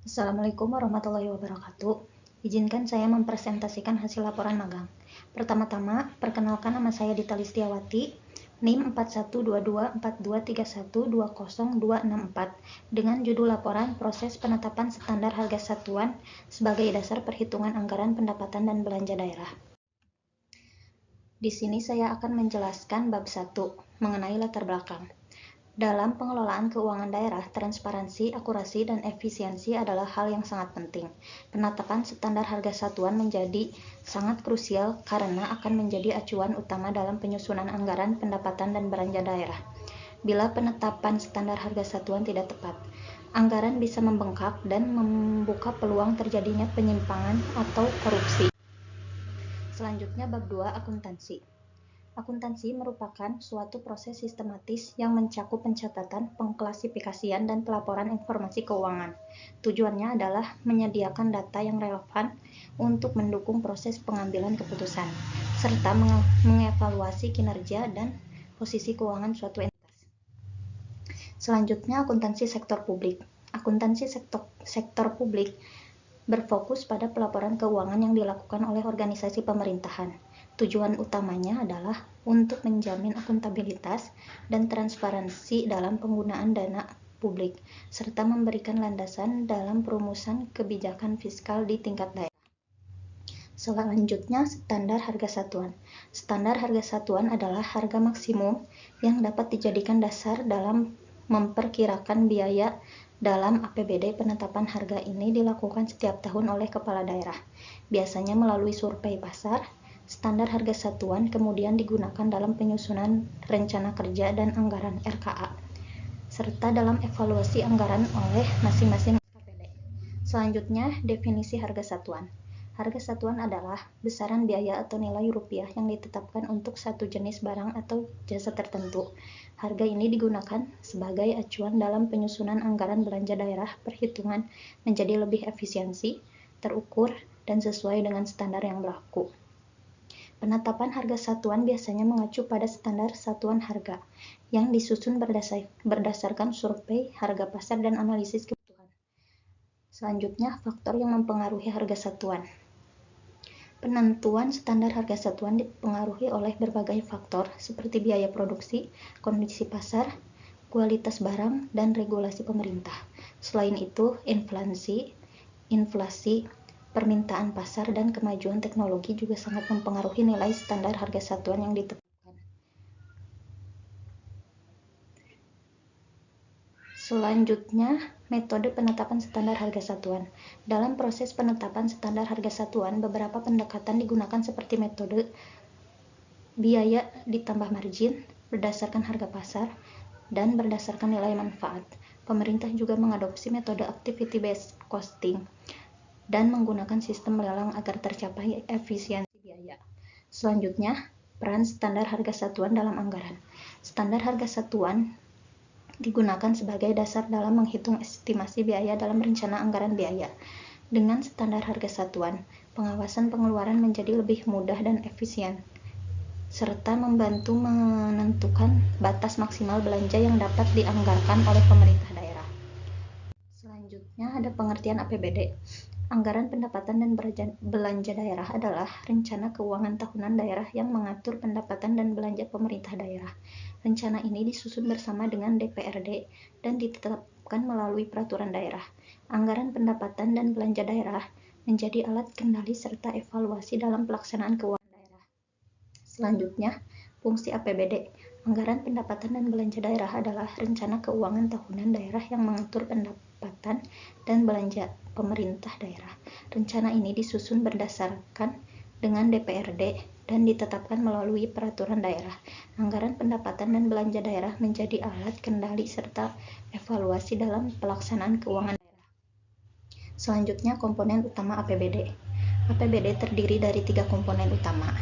Assalamualaikum warahmatullahi wabarakatuh. Izinkan saya mempresentasikan hasil laporan magang. Pertama-tama, perkenalkan nama saya Dita Listiawati, NIM 412242312024, dengan judul laporan proses penetapan standar harga satuan sebagai dasar perhitungan anggaran pendapatan dan belanja daerah. Di sini saya akan menjelaskan bab 1 mengenai latar belakang. Dalam pengelolaan keuangan daerah, transparansi, akurasi, dan efisiensi adalah hal yang sangat penting. Penetapan standar harga satuan menjadi sangat krusial karena akan menjadi acuan utama dalam penyusunan anggaran, pendapatan, dan belanja daerah. Bila penetapan standar harga satuan tidak tepat, anggaran bisa membengkak dan membuka peluang terjadinya penyimpangan atau korupsi. Selanjutnya, bab 2, akuntansi. Akuntansi merupakan suatu proses sistematis yang mencakup pencatatan, pengklasifikasian, dan pelaporan informasi keuangan. Tujuannya adalah menyediakan data yang relevan untuk mendukung proses pengambilan keputusan, serta mengevaluasi kinerja dan posisi keuangan suatu entitas. Selanjutnya, akuntansi sektor publik. Akuntansi sektor publik berfokus pada pelaporan keuangan yang dilakukan oleh organisasi pemerintahan. Tujuan utamanya adalah untuk menjamin akuntabilitas dan transparansi dalam penggunaan dana publik, serta memberikan landasan dalam perumusan kebijakan fiskal di tingkat daerah. Selanjutnya, standar harga satuan. Standar harga satuan adalah harga maksimum yang dapat dijadikan dasar dalam memperkirakan biaya dalam APBD. Penetapan harga ini dilakukan setiap tahun oleh kepala daerah, biasanya melalui survei pasar. Standar harga satuan kemudian digunakan dalam penyusunan rencana kerja dan anggaran RKA, serta dalam evaluasi anggaran oleh masing-masing APBD. Selanjutnya, definisi harga satuan. Harga satuan adalah besaran biaya atau nilai rupiah yang ditetapkan untuk satu jenis barang atau jasa tertentu. Harga ini digunakan sebagai acuan dalam penyusunan anggaran belanja daerah. Perhitungan menjadi lebih efisiensi, terukur, dan sesuai dengan standar yang berlaku. Penetapan harga satuan biasanya mengacu pada standar satuan harga yang disusun berdasarkan survei harga pasar dan analisis kebutuhan. Selanjutnya, faktor yang mempengaruhi harga satuan. Penentuan standar harga satuan dipengaruhi oleh berbagai faktor seperti biaya produksi, kondisi pasar, kualitas barang, dan regulasi pemerintah. Selain itu, inflasi, permintaan pasar, dan kemajuan teknologi juga sangat mempengaruhi nilai standar harga satuan yang ditetapkan. Selanjutnya, metode penetapan standar harga satuan. Dalam proses penetapan standar harga satuan, beberapa pendekatan digunakan seperti metode biaya ditambah margin, berdasarkan harga pasar, dan berdasarkan nilai manfaat. Pemerintah juga mengadopsi metode activity-based costing dan menggunakan sistem lelang agar tercapai efisiensi biaya. Selanjutnya, peran standar harga satuan dalam anggaran. Standar harga satuan digunakan sebagai dasar dalam menghitung estimasi biaya dalam rencana anggaran biaya. Dengan standar harga satuan, pengawasan pengeluaran menjadi lebih mudah dan efisien, serta membantu menentukan batas maksimal belanja yang dapat dianggarkan oleh pemerintah daerah. Selanjutnya, ada pengertian APBD. Anggaran pendapatan dan belanja daerah adalah rencana keuangan tahunan daerah yang mengatur pendapatan dan belanja pemerintah daerah. Rencana ini disusun bersama dengan DPRD dan ditetapkan melalui peraturan daerah. Anggaran pendapatan dan belanja daerah menjadi alat kendali serta evaluasi dalam pelaksanaan keuangan daerah. Selanjutnya, fungsi APBD. Anggaran pendapatan dan belanja daerah adalah rencana keuangan tahunan daerah yang mengatur pendapatan dan belanja pemerintah daerah. Rencana ini disusun berdasarkan dengan DPRD dan ditetapkan melalui peraturan daerah. Anggaran pendapatan dan belanja daerah menjadi alat kendali serta evaluasi dalam pelaksanaan keuangan daerah. Selanjutnya, komponen utama APBD. APBD terdiri dari 3 komponen utama.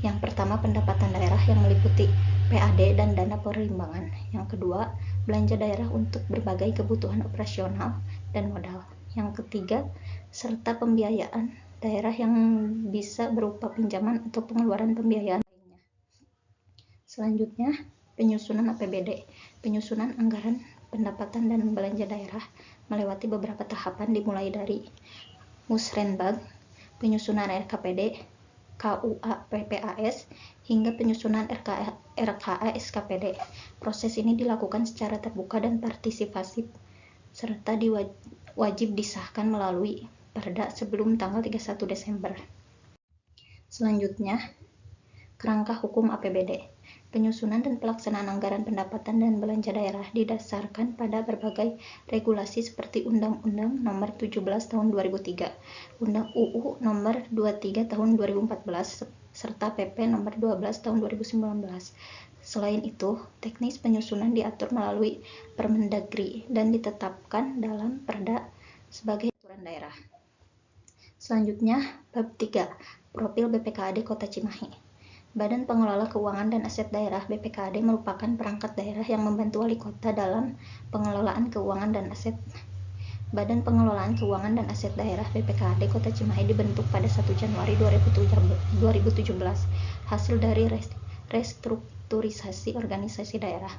Yang pertama, pendapatan daerah yang meliputi PAD dan dana perimbangan. Yang kedua, belanja daerah untuk berbagai kebutuhan operasional dan modal. Yang ketiga, serta pembiayaan daerah yang bisa berupa pinjaman atau pengeluaran pembiayaan lainnya. Selanjutnya, penyusunan APBD. Penyusunan anggaran pendapatan dan belanja daerah melewati beberapa tahapan dimulai dari Musrenbag, penyusunan RKPD, KUA PPAS, hingga penyusunan RKA SKPD. Proses ini dilakukan secara terbuka dan partisipatif, serta wajib disahkan melalui Perda sebelum tanggal 31 Desember. Selanjutnya, kerangka hukum APBD. Penyusunan dan pelaksanaan anggaran pendapatan dan belanja daerah didasarkan pada berbagai regulasi seperti Undang-Undang Nomor 17 Tahun 2003, UU Nomor 23 Tahun 2014, serta PP Nomor 12 Tahun 2019. Selain itu, teknis penyusunan diatur melalui Permendagri dan ditetapkan dalam Perda sebagai aturan daerah. Selanjutnya, bab 3, Profil BPKAD Kota Cimahi. Badan Pengelola Keuangan dan Aset Daerah (BPKAD) merupakan perangkat daerah yang membantu wali kota dalam pengelolaan keuangan dan aset. Badan Pengelolaan Keuangan dan Aset Daerah (BPKAD) Kota Cimahi dibentuk pada 1 Januari 2017, hasil dari restrukturisasi organisasi daerah.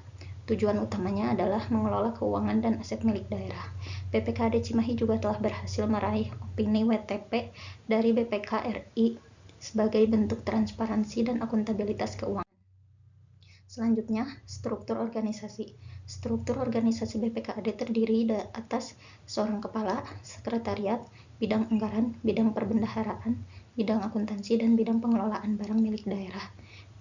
Tujuan utamanya adalah mengelola keuangan dan aset milik daerah. BPKAD Cimahi juga telah berhasil meraih opini WTP dari BPK RI sebagai bentuk transparansi dan akuntabilitas keuangan. Selanjutnya, struktur organisasi. Struktur organisasi BPKAD terdiri atas seorang kepala, sekretariat, bidang anggaran, bidang perbendaharaan, bidang akuntansi, dan bidang pengelolaan barang milik daerah.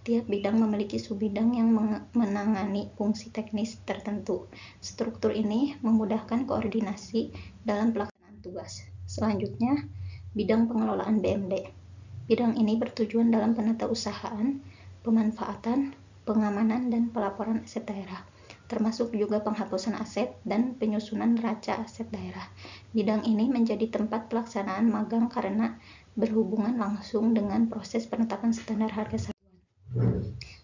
Tiap bidang memiliki subbidang yang menangani fungsi teknis tertentu. Struktur ini memudahkan koordinasi dalam pelaksanaan tugas. Selanjutnya, bidang pengelolaan BMD. Bidang ini bertujuan dalam penatausahaan, pemanfaatan, pengamanan, dan pelaporan aset daerah, termasuk juga penghapusan aset dan penyusunan neraca aset daerah. Bidang ini menjadi tempat pelaksanaan magang karena berhubungan langsung dengan proses penetapan standar harga satuan.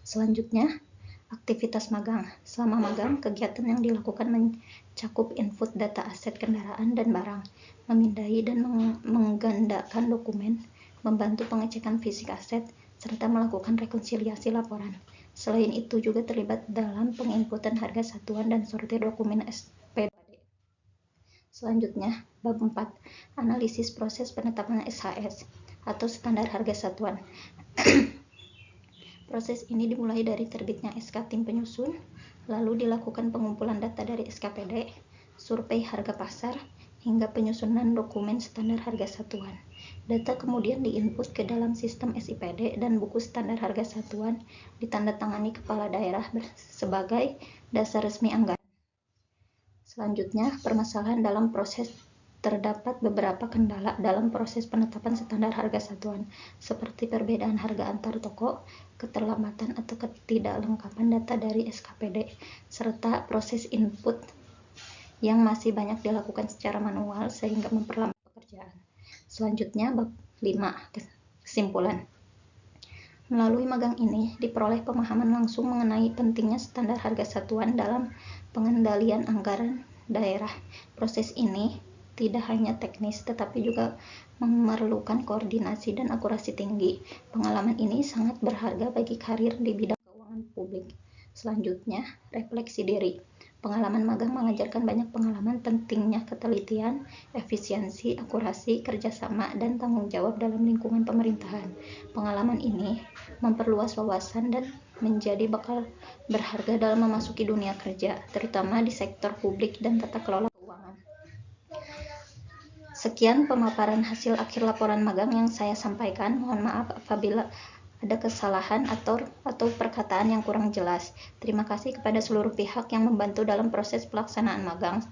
Selanjutnya, aktivitas magang. Selama magang, kegiatan yang dilakukan mencakup input data aset kendaraan dan barang, memindai dan menggandakan dokumen, membantu pengecekan fisik aset, serta melakukan rekonsiliasi laporan. Selain itu juga terlibat dalam penginputan harga satuan dan sortir dokumen SPD. Selanjutnya, bab 4, analisis proses penetapan SHS atau standar harga satuan. Proses ini dimulai dari terbitnya SK tim penyusun, lalu dilakukan pengumpulan data dari SKPD, survei harga pasar, hingga penyusunan dokumen standar harga satuan. Data kemudian diinput ke dalam sistem SIPD dan buku standar harga satuan ditandatangani kepala daerah sebagai dasar resmi anggaran. Selanjutnya, permasalahan dalam proses. Terdapat beberapa kendala dalam proses penetapan standar harga satuan, seperti perbedaan harga antar toko, keterlambatan atau ketidaklengkapan data dari SKPD, serta proses input yang masih banyak dilakukan secara manual sehingga memperlambat pekerjaan. Selanjutnya, bab 5, kesimpulan. Melalui magang ini, diperoleh pemahaman langsung mengenai pentingnya standar harga satuan dalam pengendalian anggaran daerah. Proses ini tidak hanya teknis, tetapi juga memerlukan koordinasi dan akurasi tinggi. Pengalaman ini sangat berharga bagi karir di bidang keuangan publik. Selanjutnya, refleksi diri. Pengalaman magang mengajarkan banyak pengalaman pentingnya ketelitian, efisiensi, akurasi, kerjasama, dan tanggung jawab dalam lingkungan pemerintahan. Pengalaman ini memperluas wawasan dan menjadi bekal berharga dalam memasuki dunia kerja, terutama di sektor publik dan tata kelola keuangan. Sekian pemaparan hasil akhir laporan magang yang saya sampaikan. Mohon maaf apabila ada kesalahan atau perkataan yang kurang jelas. Terima kasih kepada seluruh pihak yang membantu dalam proses pelaksanaan magang.